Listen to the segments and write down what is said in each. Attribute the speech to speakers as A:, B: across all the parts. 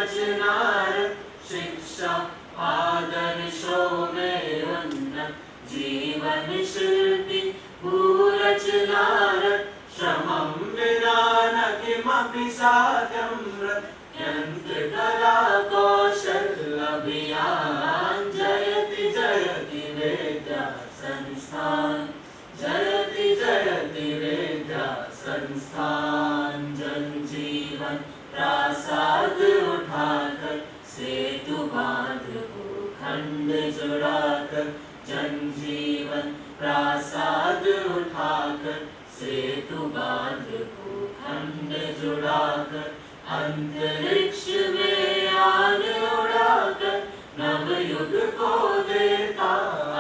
A: रचनारत शिक्षा आदर्शों में उन्नत जीवन शिल्पी भूरचनारत श्रमं विना न किमपि साध्यं यंत्रकला कौशल अभियान जयति जयति विद्या संस्थान जयति जयति विद्या संस्थान जन जीवन प्रासाद उठाकर सेतु बांध भूखंड जुड़ाकर जन जीवन प्रासाद उठाकर सेतु बांध भूखंड जुड़ाकर अंतरिक्ष में यान उड़ाकर नवयुग को देता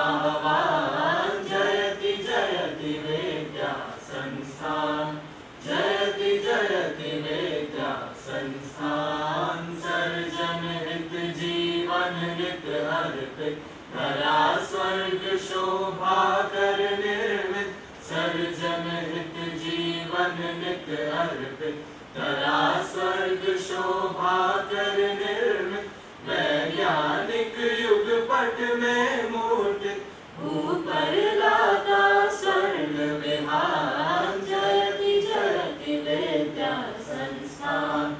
A: आह्वान जयति जयति विद्या संस्थान जयति जयति विद्या संस्थान सर्जन हित जीवन नित अर्पित कला स्वर्ग शोभा कर निर्मित सर्जन हित जीवन नित अर्पित कला स्वर्ग शोभा कर निर्मित वैज्ञानिक युग पट में मूर्तित ऊपर लाता स्वर्ण विमान जयति जयति विद्या संस्थान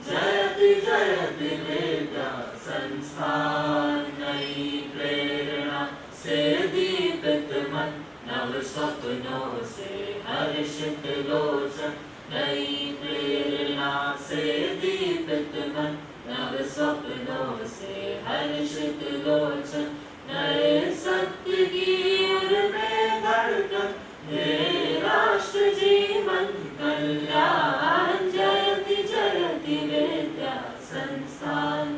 A: जयति जयति विद्या संस्थान नई प्रेरणा से दीपित मन नव स्वप्नों से हर्षित लोचन नई प्रेरणा से दीपित मन नव स्वप्नों से हर्षित लोचन नए सत्य की उर में धड़कन हे राष्ट्र जीवन कल्याण जयति जयति विद्या संस्थान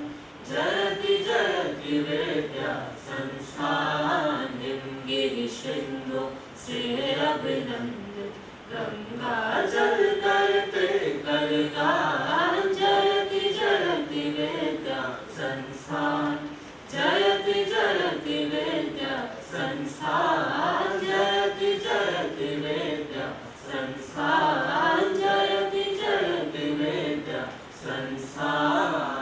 A: जयति जयति विद्या संस्थान हिमगिरि शृंगो से अभिनंदित गंगा जल करते कलगान जयति जयति विद्या संस्थान जयति जयति विद्या संस्थान जयति जयति विद्या संस्थान जयति जयति विद्या संस्थान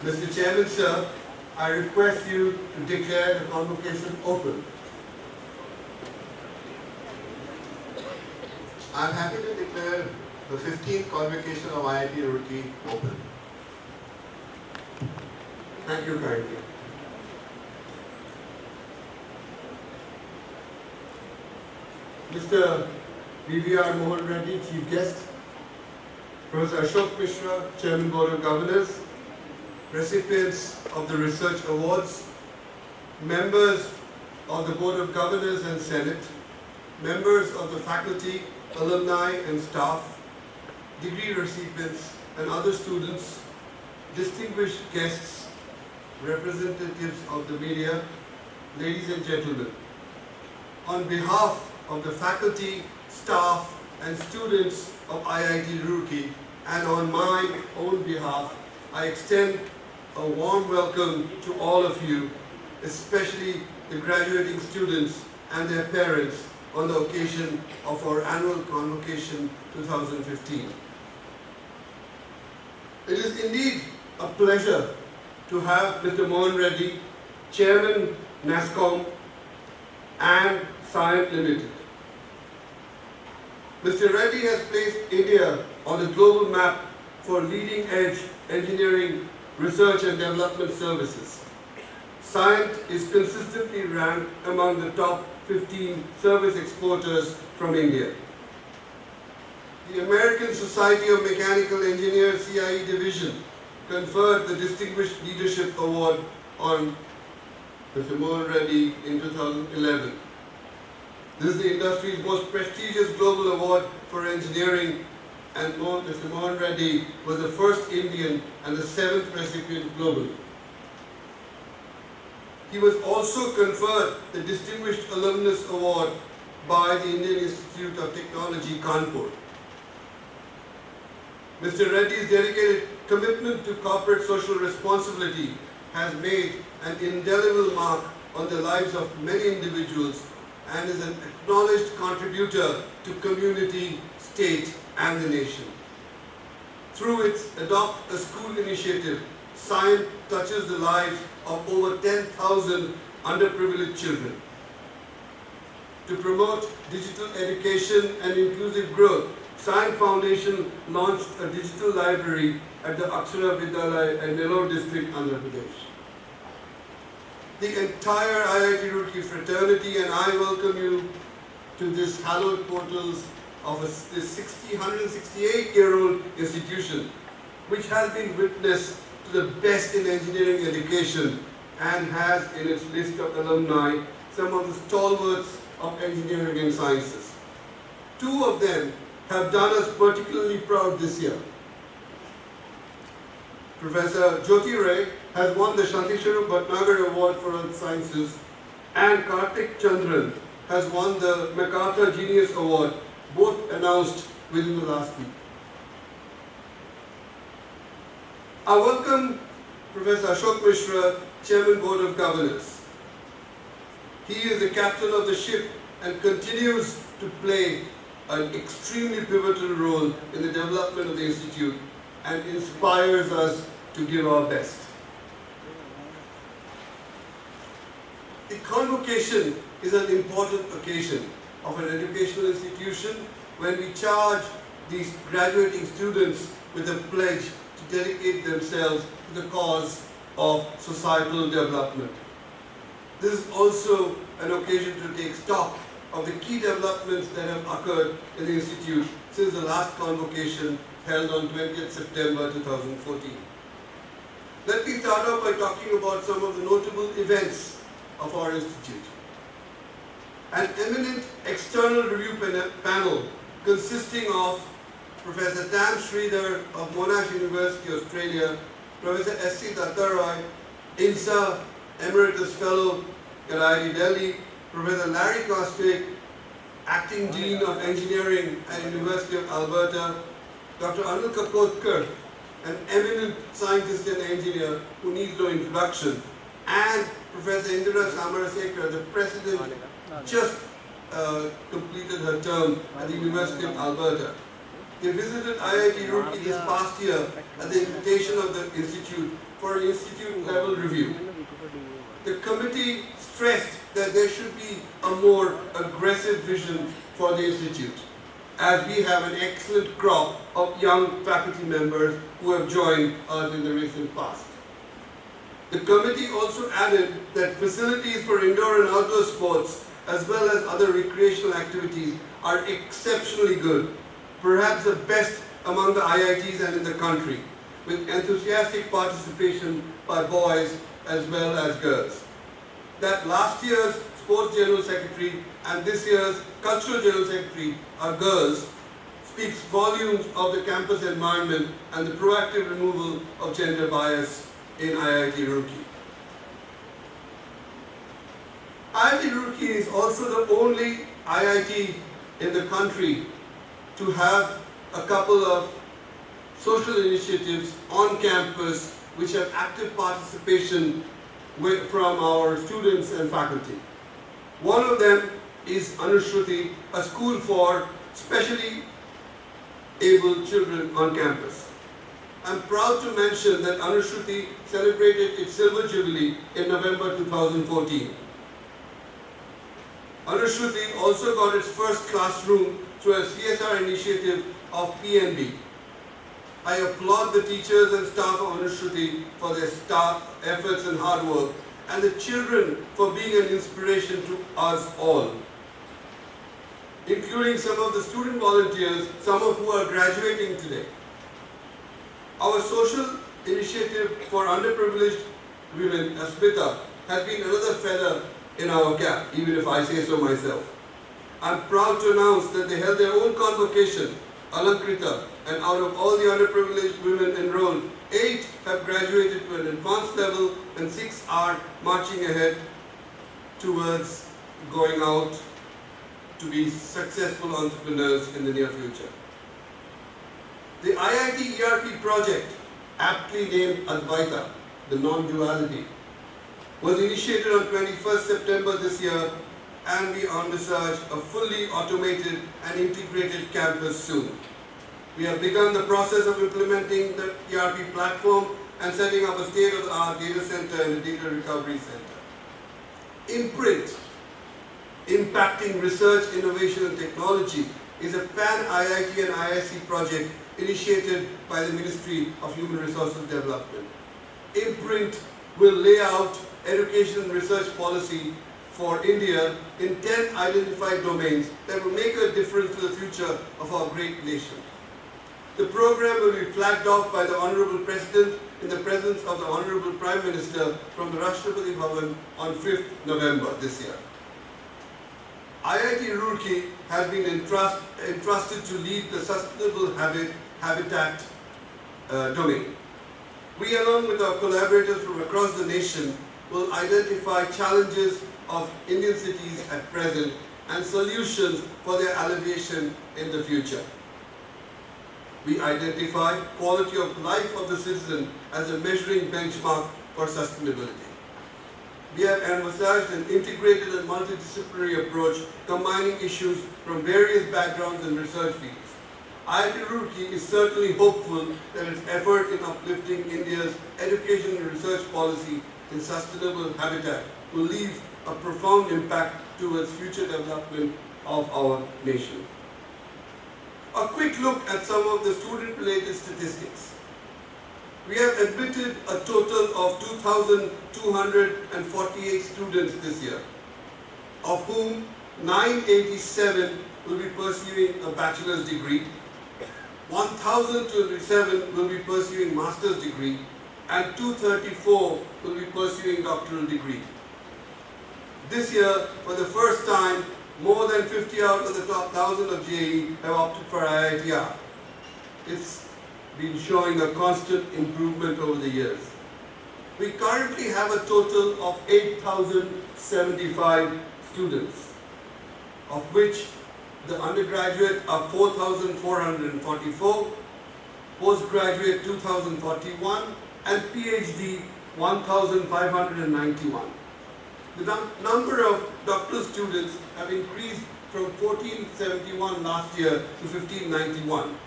B: Mr. Chairman, sir, I request you to declare the convocation open.
C: I am happy to declare the 15th convocation of IIT Roorkee open.
B: Thank you kindly. Mr. B.V.R. Mohan Reddy, Chief Guest, Professor Ashok Mishra, Chairman Board of Governors, recipients of the Research Awards, members of the Board of Governors and Senate, members of the faculty, alumni and staff, degree recipients and other students, distinguished guests, representatives of the media, ladies and gentlemen. On behalf of the faculty, staff and students of IIT Roorkee and on my own behalf, I extend a warm welcome to all of you, especially the graduating students and their parents on the occasion of our Annual Convocation 2015. It is indeed a pleasure to have Mr. Mohan Reddy, Chairman NASSCOM and Science Limited. Mr. Reddy has placed India on the global map for leading-edge engineering, research and development services. Science is consistently ranked among the top 15 service exporters from India. The American Society of Mechanical Engineers CIE Division conferred the Distinguished Leadership Award on Mr. Mohan Reddy in 2011. This is the industry's most prestigious global award for engineering, and Mr. Mohan Reddy was the first Indian and the 7th recipient globally. He was also conferred the Distinguished Alumnus Award by the Indian Institute of Technology, Kanpur. Mr. Reddy's dedicated commitment to corporate social responsibility has made an indelible mark on the lives of many individuals and is an acknowledged contributor to community, state, and the nation. Through its Adopt a School initiative, Science touches the lives of over 10,000 underprivileged children. To promote digital education and inclusive growth, Science Foundation launched a digital library at the Akshara Vidyalaya in Nellore district, Andhra Pradesh. The entire IIT Roorkee fraternity and I welcome you to this hallowed portals of this 168-year-old institution, which has been witness to the best in engineering education and has in its list of alumni some of the stalwarts of engineering and sciences. Two of them have done us particularly proud this year. Professor Jyoti Ray has won the Shantisharu Bhatnagar Award for Earth Sciences, and Karthik Chandran has won the MacArthur Genius Award, both announced within the last week. I welcome Professor Ashok Mishra, Chairman Board of Governors. He is the captain of the ship and continues to play an extremely pivotal role in the development of the Institute and inspires us to give our best. The convocation is an important occasion of an educational institution when we charge these graduating students with a pledge to dedicate themselves to the cause of societal development. This is also an occasion to take stock of the key developments that have occurred in the Institute since the last convocation held on 20th September 2014. Let me start off by talking about some of the notable events of our Institute. An eminent external review panel consisting of Professor Tam Sridhar of Monash University, Australia, Professor S.C. Dattaroy, INSA Emeritus Fellow at IIT Delhi, Professor Larry Kostic, Acting Dean of Engineering at University of Alberta, Dr. Anil Kakotkar, an eminent scientist and engineer who needs no introduction, and Professor Indira Samarasekar, the president, just completed her term at the University of Alberta. They visited IIT Roorkee this past year at the invitation of the Institute for an Institute-level review. The committee stressed that there should be a more aggressive vision for the Institute, as we have an excellent crop of young faculty members who have joined us in the recent past. The committee also added that facilities for indoor and outdoor sports as well as other recreational activities are exceptionally good, perhaps the best among the IITs and in the country, with enthusiastic participation by boys as well as girls. That last year's Sports General Secretary and this year's Cultural General Secretary are girls speaks volumes of the campus environment and the proactive removal of gender bias in IIT Roorkee. IIT Roorkee is also the only IIT in the country to have a couple of social initiatives on campus which have active participation from our students and faculty. One of them is Anushruti, a school for specially able children on campus. I'm proud to mention that Anushruti celebrated its Silver Jubilee in November 2014. Anushruti also got its first classroom through a CSR initiative of PNB. I applaud the teachers and staff of Anushruti for their efforts and hard work, and the children for being an inspiration to us all, including some of the student volunteers, some of who are graduating today. Our social initiative for underprivileged women, Asmita, has been another feather in our cap, even if I say so myself. I'm proud to announce that they held their own convocation, Alankrita, and out of all the underprivileged women enrolled, 8 have graduated to an advanced level and 6 are marching ahead towards going out to be successful entrepreneurs in the near future. The IIT ERP project aptly named Advaita, the non-duality, was initiated on 21st September this year, and we envisage a fully automated and integrated campus soon. We have begun the process of implementing the ERP platform and setting up a state-of-the-art data center and a data recovery center. Imprint, impacting research, innovation and technology, is a pan-IIT and IIC project initiated by the Ministry of Human Resources Development. Imprint will lay out education and research policy for India in 10 identified domains that will make a difference to the future of our great nation. The program will be flagged off by the Honorable President in the presence of the Honorable Prime Minister from the Rashtrapati Bhavan on 5th November this year. IIT Roorkee has been entrusted to lead the sustainable habitat domain. We, along with our collaborators from across the nation, will identify challenges of Indian cities at present and solutions for their alleviation in the future. We identify quality of life of the citizen as a measuring benchmark for sustainability. We have envisaged an integrated and multidisciplinary approach combining issues from various backgrounds and research fields. IIT Roorkee is certainly hopeful that its effort in uplifting India's education and research policy in sustainable habitat will leave a profound impact towards future development of our nation. A quick look at some of the student-related statistics. We have admitted a total of 2,248 students this year, of whom 987 will be pursuing a bachelor's degree, 1,027 will be pursuing master's degree, and 234 will be pursuing doctoral degree. This year, for the first time, more than 50 out of the top 1,000 of JEE have opted for IITR. It's been showing a constant improvement over the years. We currently have a total of 8,075 students, of which the undergraduate are 4,444, postgraduate 2,041, and PhD 1,591. The number of doctoral students have increased from 1,471 last year to 1,591.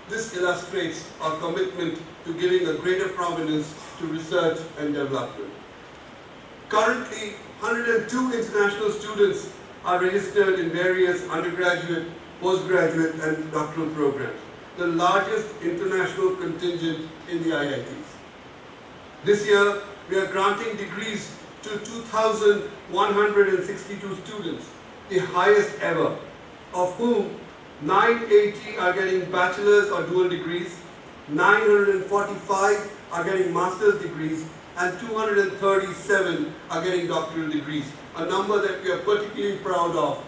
B: This illustrates our commitment to giving a greater prominence to research and development. Currently, 102 international students are registered in various undergraduate, postgraduate and doctoral programs, the largest international contingent in the IITs. This year, we are granting degrees to 2,162 students, the highest ever, of whom 980 are getting bachelor's or dual degrees, 945 are getting master's degrees, and 237 are getting doctoral degrees, a number that we are particularly proud of.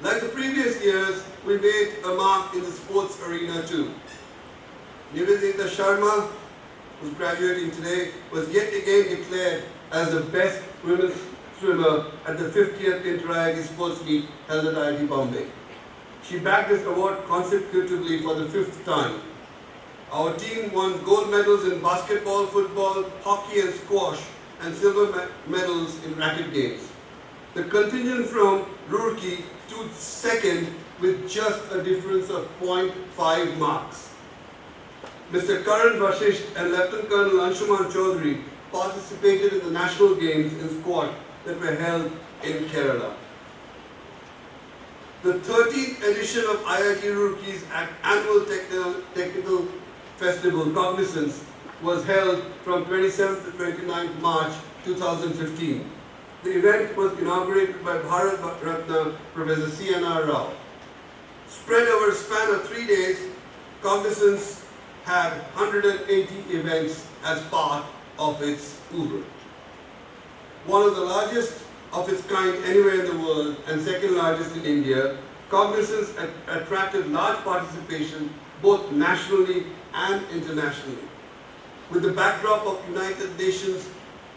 B: Like the previous years, we made a mark in the sports arena too. Nivedita Sharma, who's graduating today, was yet again declared as the best women's swimmer at the 50th Inter-IIT Sports Meet held at IIT Bombay. She bagged this award consecutively for the 5th time. Our team won gold medals in basketball, football, hockey and squash, and silver medals in racket games. The contingent from Roorkee stood second with just a difference of 0.5 marks. Mr. Karan Vashisht and Lieutenant Colonel Anshuman Chaudhary participated in the national games in squash that were held in Kerala. The 13th edition of IIT Roorkee's annual technical festival, Cognizance, was held from 27th to 29th March 2015. The event was inaugurated by Bharat Ratna Professor C.N.R. Rao. Spread over a span of 3 days, Cognizance had 180 events as part of its oeuvre. One of the largest of its kind anywhere in the world and second largest in India, Cognizance attracted large participation both nationally and internationally. With the backdrop of United Nations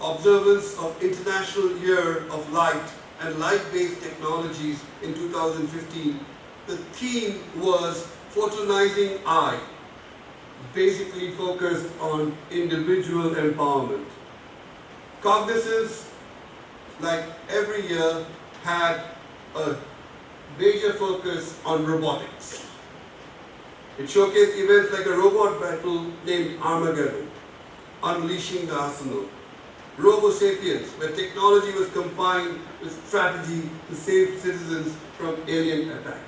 B: observance of International Year of Light and Light-Based Technologies in 2015, the theme was Photonizing Eye. basically focused on individual empowerment. Cognizance, like every year, had a major focus on robotics. It showcased events like a robot battle named Armageddon, Unleashing the Arsenal, Robo Sapiens, where technology was combined with strategy to save citizens from alien attack.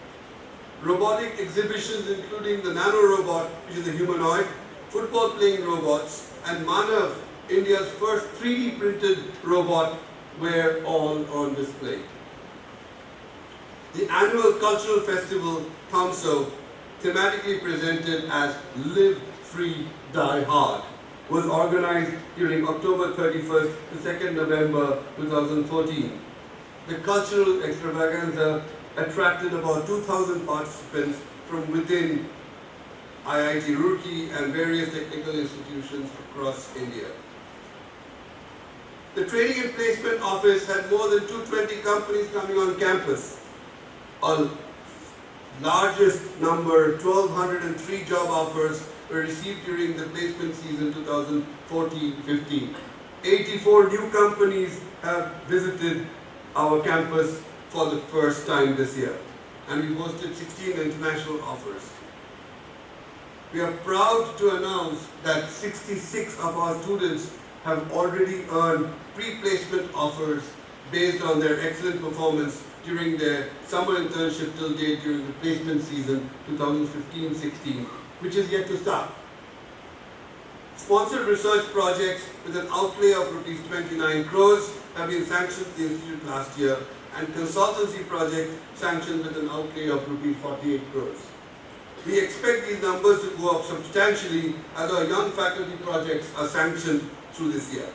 B: Robotic exhibitions including the Nano Robot, which is a humanoid, football playing robots, and Manav, India's first 3D printed robot, were all on display. The annual cultural festival, Thamso, thematically presented as Live Free, Die Hard, was organized during October 31st to 2nd November 2014. The cultural extravaganza attracted about 2,000 participants from within IIT Roorkee and various technical institutions across India. The Training and Placement Office had more than 220 companies coming on campus. A largest number, 1,203 job offers, were received during the placement season 2014-15. 84 new companies have visited our campus for the first time this year, and we hosted 16 international offers. We are proud to announce that 66 of our students have already earned pre-placement offers based on their excellent performance during their summer internship till date during the placement season 2015-16, which is yet to start. Sponsored research projects with an outlay of rupees 29 crores have been sanctioned at the institute last year, and consultancy projects sanctioned with an outlay of rupees 48 crores. We expect these numbers to go up substantially as our young faculty projects are sanctioned through this year.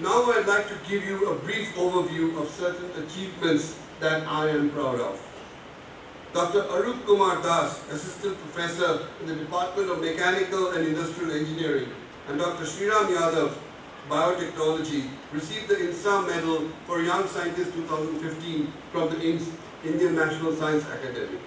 B: Now I'd like to give you a brief overview of certain achievements that I am proud of. Dr. Arup Kumar Das, Assistant Professor in the Department of Mechanical and Industrial Engineering, and Dr. Sriram Yadav, Biotechnology, received the INSA Medal for Young Scientist 2015 from the Indian National Science Academy.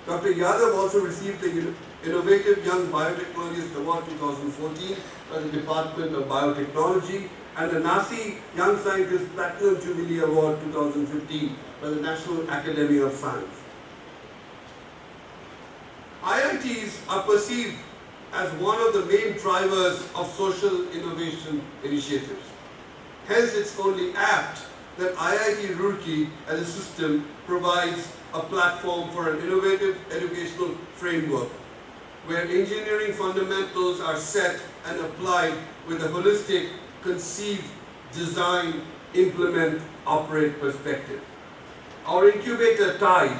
B: Dr. Yadav also received the Innovative Young Biotechnologist Award 2014 by the Department of Biotechnology and the NASI Young Scientist Platinum Jubilee Award 2015 by the National Academy of Science. IITs are perceived as one of the main drivers of social innovation initiatives. Hence, it's only apt that IIT Roorkee as a system provides a platform for an innovative educational framework where engineering fundamentals are set and applied with a holistic conceive, design, implement, operate perspective. Our incubator TIDE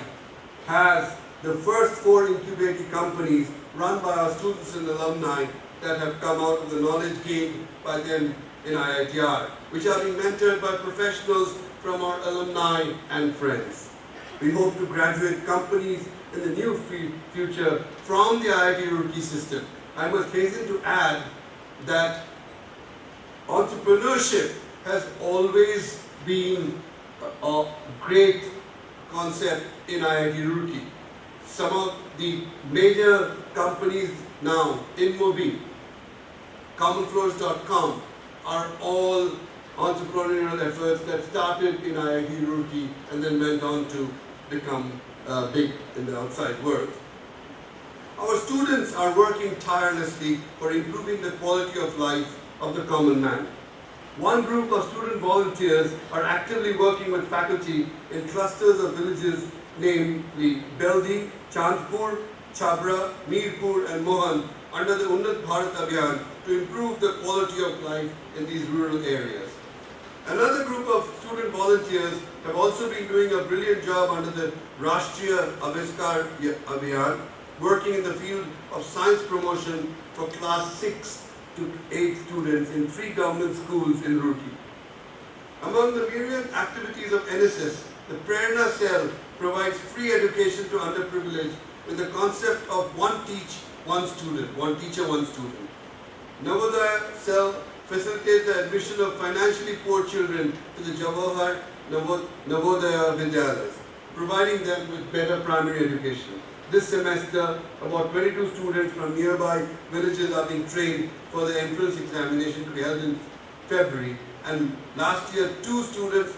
B: has the first 4 incubating companies run by our students and alumni that have come out of the knowledge gained by them in IITR, which are being mentored by professionals from our alumni and friends. We hope to graduate companies in the near future from the IIT Roorkee system. I must hasten to add that entrepreneurship has always been a great concept in IIT Roorkee. Some of the major companies now, InMobi, commonfloors.com, are all entrepreneurial efforts that started in IIT Roorkee and then went on to become big in the outside world. Our students are working tirelessly for improving the quality of life of the common man. One group of student volunteers are actively working with faculty in clusters of villages namely Beldi, Chandpur, Chabra, Mirpur and Mohan under the Unnat Bharat Abhiyan to improve the quality of life in these rural areas. Another group of student volunteers have also been doing a brilliant job under the Rashtriya Aviskar Abhiyan, working in the field of science promotion for class 6 to 8 students in 3 government schools in Roorkee. Among the myriad activities of NSS, the Prerna Cell provides free education to underprivileged with the concept of one teacher, one student. Navodaya Cell facilitates the admission of financially poor children to the Jawahar Navodaya Vidyalayas, providing them with better primary education. This semester, about 22 students from nearby villages are being trained for the entrance examination to be held in February. And last year, 2 students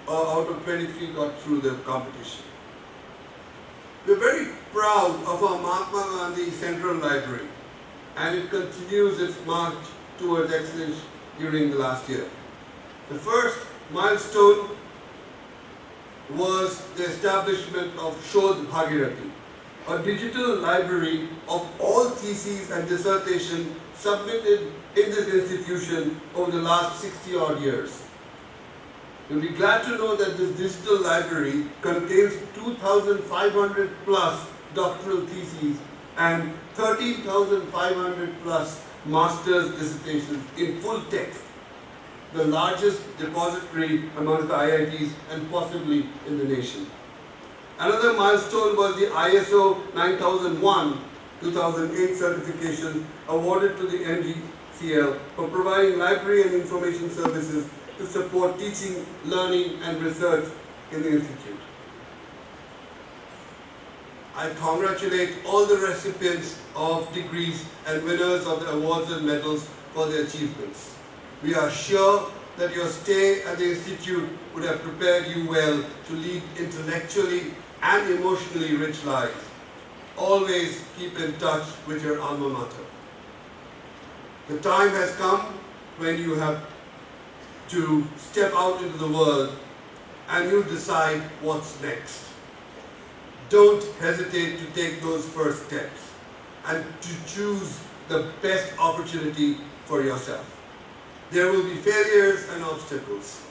B: out of 23 got through the competition. We're very proud of our Mahatma Gandhi Central Library, and it continues its march towards excellence during the last year. The first milestone was the establishment of Shodh Bhagirathi, a digital library of all theses and dissertations submitted in this institution over the last 60 odd years. You'll be glad to know that this digital library contains 2,500 plus doctoral theses and 13,500 plus master's dissertations in full text, the largest depository amongst the IITs and possibly in the nation. Another milestone was the ISO 9001-2008 certification awarded to the NGCL for providing library and information services to support teaching, learning and research in the institute. I congratulate all the recipients of degrees and winners of the awards and medals for their achievements. We are sure that your stay at the institute would have prepared you well to lead intellectually and emotionally rich lives. Always keep in touch with your alma mater. The time has come when you have to step out into the world and you decide what's next. Don't hesitate to take those first steps and to choose the best opportunity for yourself. There will be failures and obstacles.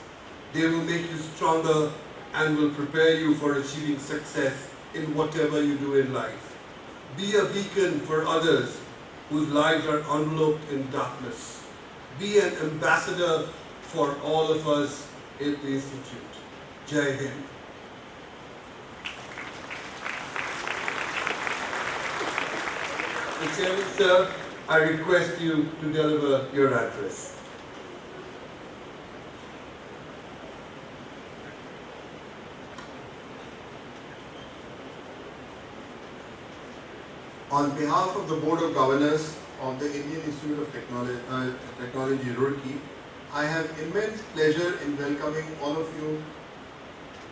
B: They will make you stronger and will prepare you for achieving success in whatever you do in life. Be a beacon for others whose lives are enveloped in darkness. Be an ambassador for all of us in the Institute. Jai Hind. Mr. Chairman, sir, I request you to deliver your address.
C: On behalf of the Board of Governors of the Indian Institute of Technology Roorkee, I have immense pleasure in welcoming all of you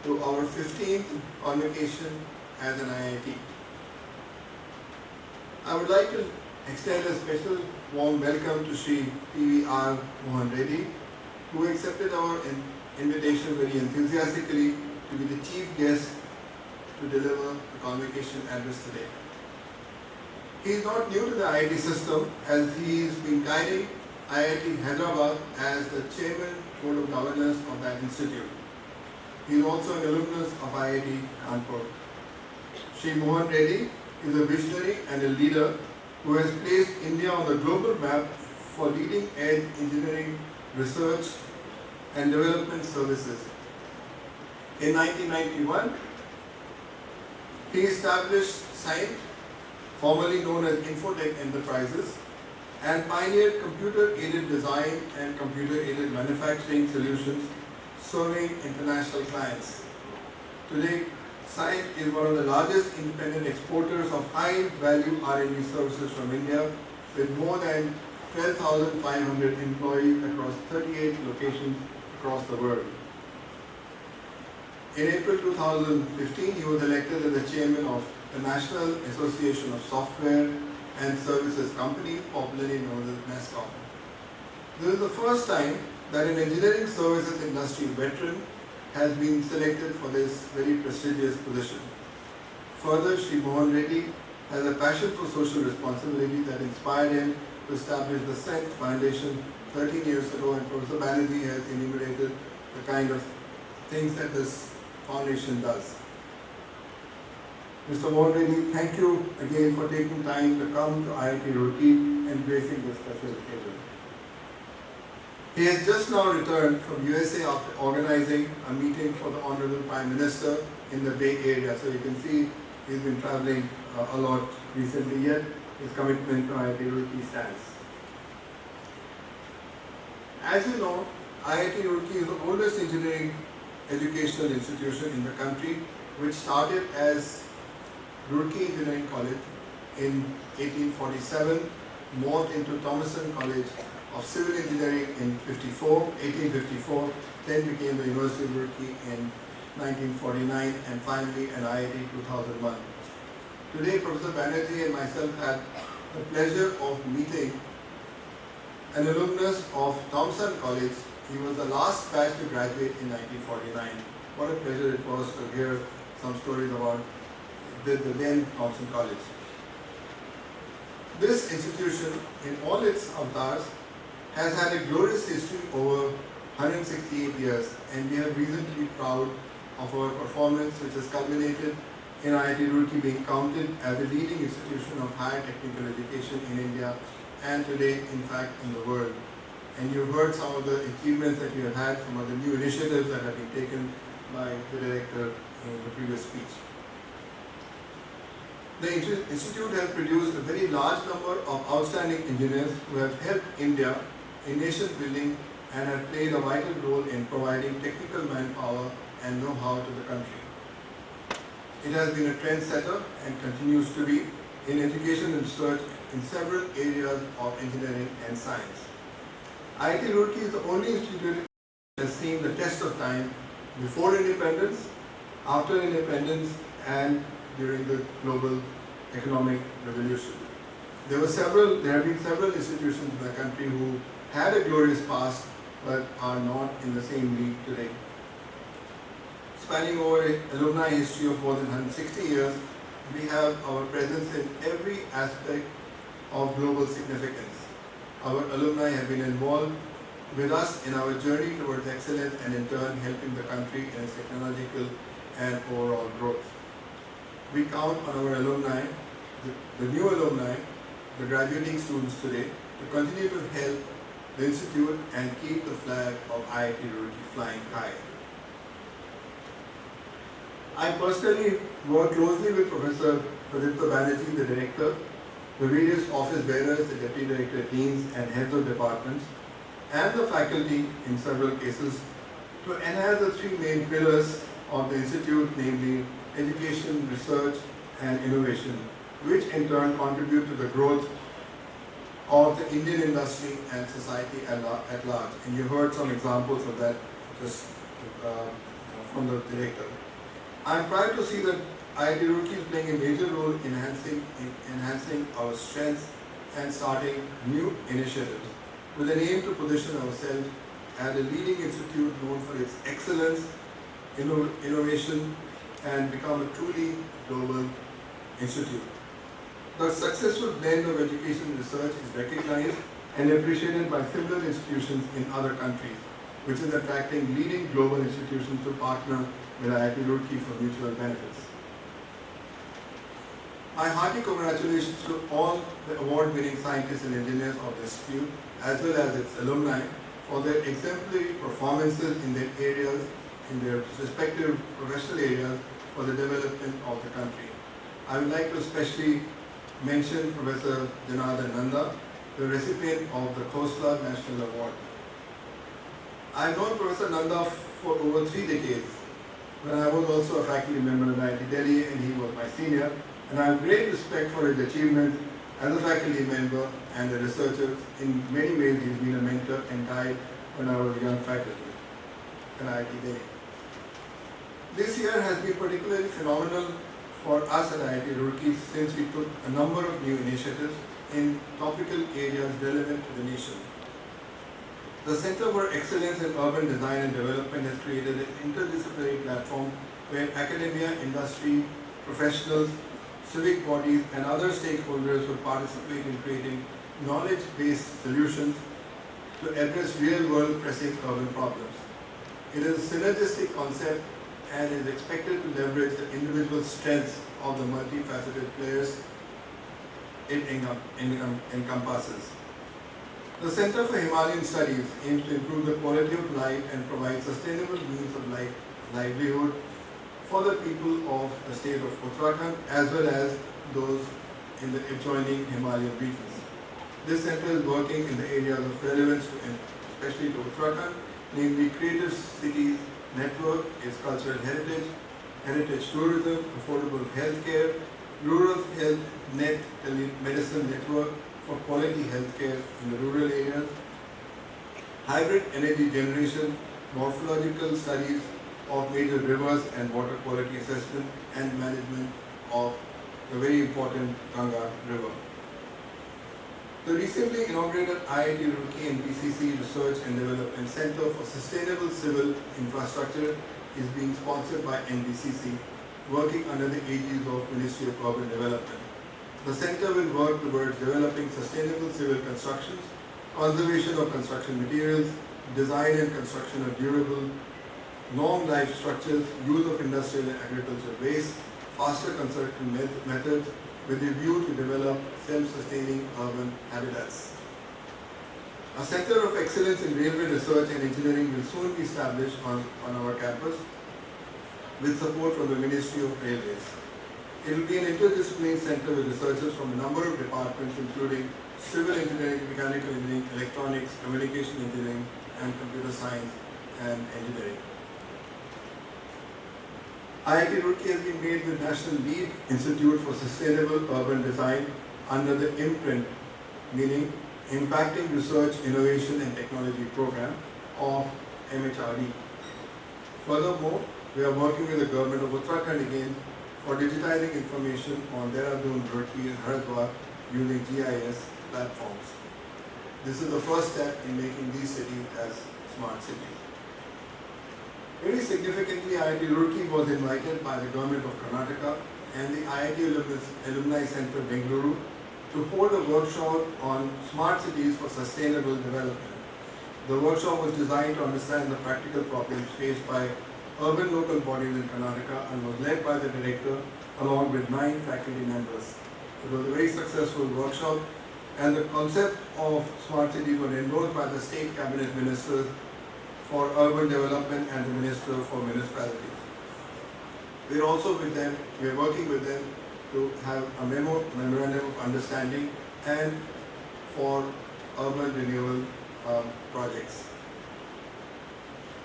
C: to our 15th convocation as an IIT. I would like to extend a special warm welcome to Shri P.V.R. Mohan Reddy, who accepted our invitation very enthusiastically to be the chief guest to deliver the convocation address today. He is not new to the IIT system, as he has been guiding IIT Hyderabad as the Chairman Board of Governors of that institute. He is also an alumnus of IIT Kanpur. Shri Mohan Reddy is a visionary and a leader who has placed India on the global map for leading edge engineering research and development services. In 1991, he established SCIENT, formerly known as Infotech Enterprises, and pioneered computer-aided design and computer-aided manufacturing solutions serving international clients. Today, SCIENT is one of the largest independent exporters of high-value R&D services from India, with more than 12,500 employees across 38 locations across the world. In April 2015, he was elected as the chairman of the National Association of Software and Services Company, popularly known as NASSCOM. This is the first time that an engineering services industry veteran has been selected for this very prestigious position. Further, Shri Mohan Reddy has a passion for social responsibility that inspired him to establish the SCIENT Foundation 13 years ago, and Professor Banerjee has enumerated the kind of things that this foundation does. Mr. Mohan Reddy, thank you again for taking time to come to IIT Roorkee and gracing this special occasion. He has just now returned from USA after organizing a meeting for the Honorable Prime Minister in the Bay Area. So you can see he's been traveling a lot recently, yet his commitment to IIT Roorkee stands. As you know, IIT Roorkee is the oldest engineering educational institution in the country, which started as Roorkee Engineering College in 1847, morphed into Thomason College of Civil Engineering in 1854, then became the University of Roorkee in 1949, and finally an IIT 2001. Today, Professor Banerjee and myself had the pleasure of meeting an alumnus of Thompson College. He was the last batch to graduate in 1949. What a pleasure it was to hear some stories about the then Thompson College. This institution, in all its avatars, has had a glorious history over 168 years, and we have reason to be proud of our performance, which has culminated in IIT Roorkee being counted as a leading institution of higher technical education in India and today, in fact, in the world. And you've heard some of the achievements that we have had, some of the new initiatives that have been taken by the director in the previous speech. The institute has produced a very large number of outstanding engineers who have helped India in nation building and have played a vital role in providing technical manpower and know-how to the country. It has been a trendsetter and continues to be in education and research in several areas of engineering and science. IIT Roorkee is the only institute that has seen the test of time before independence, after independence, and during the global economic revolution. There have been several institutions in the country who had a glorious past but are not in the same league today. Spanning over an alumni history of more than 160 years, we have our presence in every aspect of global significance. Our alumni have been involved with us in our journey towards excellence and in turn helping the country in its technological and overall growth. We count on our alumni, the new alumni, the graduating students today, to continue to help the institute and keep the flag of IIT Roorkee flying high. I personally work closely with Professor Banerjee, the director, the various office bearers, the deputy director, deans and heads of departments, and the faculty in several cases to enhance the three main pillars of the institute, namely education, research and innovation, which in turn contribute to the growth of the Indian industry and society at large. And you heard some examples of that just from the director. I am proud to see that IIT Roorkee is playing a major role in enhancing our strengths and starting new initiatives with an aim to position ourselves as a leading institute known for its excellence, innovation, and become a truly global institute. The successful blend of education and research is recognized and appreciated by similar institutions in other countries, which is attracting leading global institutions to partner with IIT Roorkee for mutual benefits. My hearty congratulations to all the award-winning scientists and engineers of the institute, as well as its alumni, for their exemplary performances in their areas, in their respective professional areas, for the development of the country. I would like to especially mention Professor Janardhan Nanda, the recipient of the Coast Guard National Award. I have known Professor Nanda for over 3 decades, when I was also a faculty member at IIT Delhi and he was my senior, and I have great respect for his achievements as a faculty member and a researcher. In many ways, he has been a mentor and guide when I was a young faculty at IIT Delhi. This year has been particularly phenomenal for us at IIT Roorkee since we took a number of new initiatives in topical areas relevant to the nation. The Center for Excellence in Urban Design and Development has created an interdisciplinary platform where academia, industry, professionals, civic bodies and other stakeholders will participate in creating knowledge-based solutions to address real-world pressing urban problems. It is a synergistic concept and is expected to leverage the individual strengths of the multifaceted players it encompasses. The Center for Himalayan Studies aims to improve the quality of life and provide sustainable means of livelihood for the people of the state of Uttarakhand as well as those in the adjoining Himalayan regions. This center is working in the areas of relevance especially to Uttarakhand, namely creative cities network, its cultural heritage, heritage tourism, affordable healthcare, rural health net telemedicine network for quality healthcare in the rural areas, hybrid energy generation, morphological studies of major rivers and water quality assessment and management of the very important Ganga River. The recently inaugurated IIT Roorkee and BCC Research and Development Center for Sustainable Civil Infrastructure is being sponsored by NBCC, working under the aegis of Ministry of Urban Development. The center will work towards developing sustainable civil constructions, conservation of construction materials, design and construction of durable, long-life structures, use of industrial and agricultural waste, faster construction methods with a view to develop self-sustaining urban habitats. A Center of Excellence in Railway Research and Engineering will soon be established on our campus with support from the Ministry of Railways. It will be an interdisciplinary center with researchers from a number of departments including civil engineering, mechanical engineering, electronics, communication engineering, and computer science and engineering. IIT Roorkee has been made the National Lead Institute for Sustainable Urban Design under the imprint, meaning Impacting Research, Innovation and Technology Program of MHRD. Furthermore, we are working with the government of Uttarakhand again for digitizing information on Dehradun, Roorkee and Haridwar using GIS platforms. This is the first step in making these cities as smart cities. Very significantly, IIT Roorkee was invited by the government of Karnataka and the IIT Alumni Center Bengaluru to hold a workshop on smart cities for sustainable development. The workshop was designed to understand the practical problems faced by urban local bodies in Karnataka and was led by the director along with 9 faculty members. It was a very successful workshop and the concept of smart cities was endorsed by the state cabinet ministers for urban development and the minister for municipalities. We are also with them, we are working with them to have a memorandum of understanding and for urban renewal projects.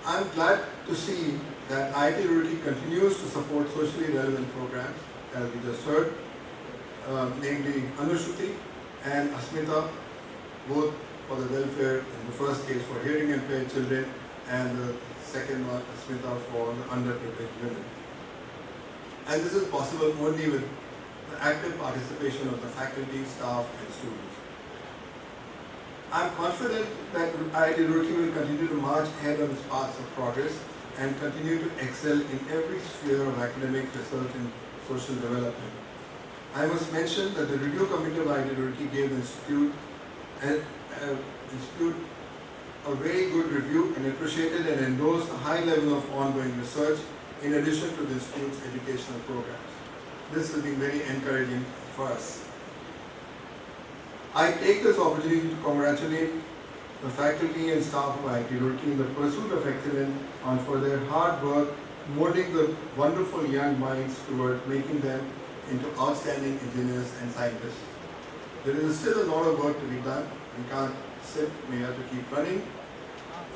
C: I am glad to see that IIT Roorkee continues to support socially relevant programs, as we just heard, namely Anushruti and Asmita, both for the welfare, in the first case for hearing impaired children, and the second one, Asmita, for the underprivileged women. And this is possible only with the active participation of the faculty, staff, and students. I am confident that IIT Roorkee will continue to march ahead on its path of progress and continue to excel in every sphere of academic research and social development. I must mention that the review committee of IIT Roorkee gave the institute a very good review and appreciated and endorsed a high level of ongoing research in addition to the institute's educational programs. This has been very encouraging for us. I take this opportunity to congratulate the faculty and staff of IIT Roorkee in the pursuit of excellence and for their hard work molding the wonderful young minds towards making them into outstanding engineers and scientists. There is still a lot of work to be done. We can't sit, we have to keep running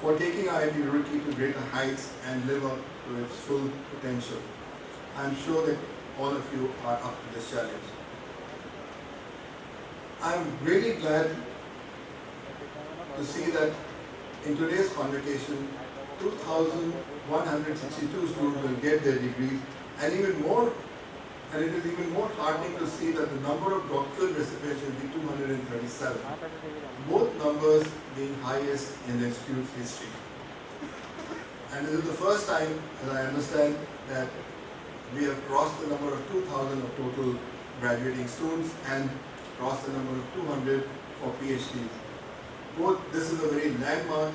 C: for taking IIT Roorkee to greater heights and live up to its full potential. I am sure that all of you are up to this challenge. I am really glad to see that in today's convocation, 2,162 students will get their degrees, and it is even more heartening to see that the number of doctoral recipients will be 237, both numbers being highest in the institute's history. And this is the first time, as I understand, that we have crossed the number of 2,000 of total graduating students and crossed the number of 200 for PhDs. This is a very landmark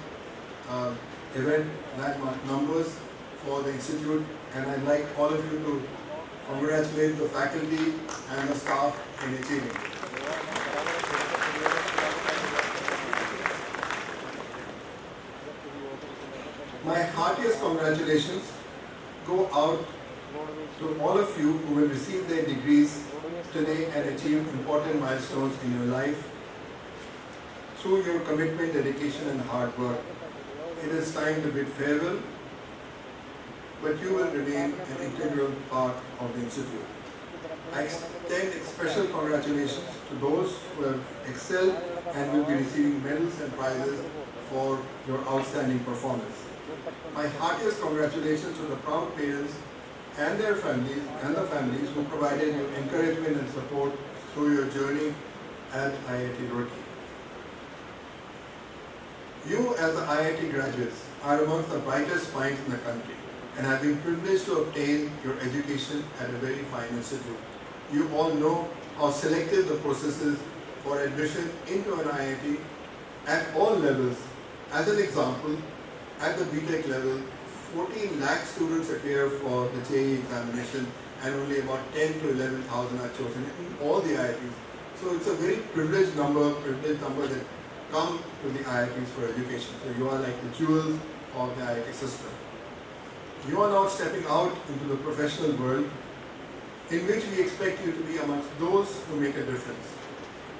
C: event, landmark numbers for the institute, and I'd like all of you to congratulate the faculty and the staff in achieving it. My heartiest congratulations go out to all of you who will receive their degrees today and achieve important milestones in your life through your commitment, dedication and hard work. It is time to bid farewell, but you will remain an integral part of the institute. I extend special congratulations to those who have excelled and will be receiving medals and prizes for your outstanding performance. My heartiest congratulations to the proud parents and their families and the families who provided you encouragement and support through your journey at IIT Roorkee. You as the IIT graduates are amongst the brightest minds in the country and have been privileged to obtain your education at a very fine institute. You all know how selective the process is for admission into an IIT at all levels. As an example, at the BTech level, 14 lakh students appear for the JEE examination and only about 10 to 11,000 are chosen in all the IITs. So it's a very privileged number that come to the IITs for education. So you are like the jewels of the IIT system. You are now stepping out into the professional world in which we expect you to be amongst those who make a difference.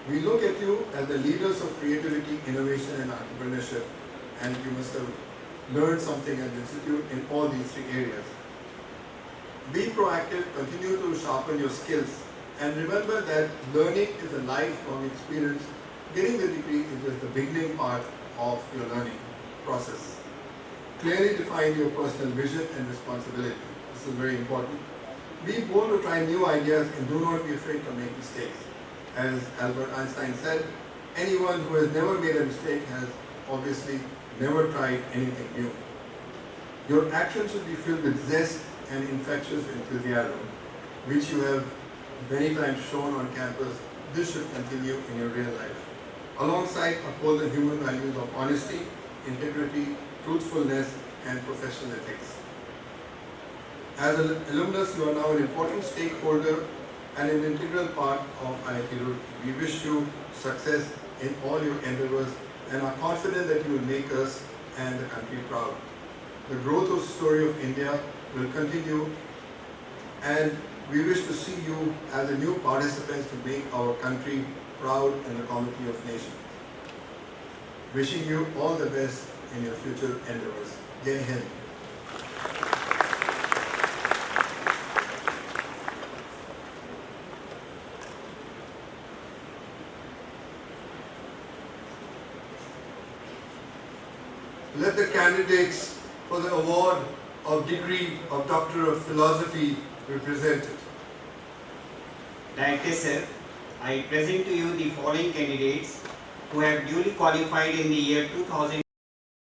C: We look at you as the leaders of creativity, innovation and entrepreneurship, and you must have learned something at the Institute in all these three areas. Be proactive, continue to sharpen your skills, and remember that learning is a lifelong experience. Getting the degree is just the beginning part of your learning process. Clearly define your personal vision and responsibility. This is very important. Be bold to try new ideas and do not be afraid to make mistakes. As Albert Einstein said, anyone who has never made a mistake has obviously never tried anything new. Your actions should be filled with zest and infectious enthusiasm, which you have many times shown on campus. This should continue in your real life. Alongside, uphold the human values of honesty, integrity, truthfulness, and professional ethics. As an alumnus, you are now an important stakeholder and an integral part of IIT Roorkee. We wish you success in all your endeavors and are confident that you will make us and the country proud. The growth story of India will continue, and we wish to see you as a new participants to make our country proud in the community of nations. Wishing you all the best in your future endeavors. Jai Hind.
B: Let the candidates for the award of degree of Doctor of Philosophy be presented.
A: Director sir, I present to you the following candidates who have duly qualified in the year 2000.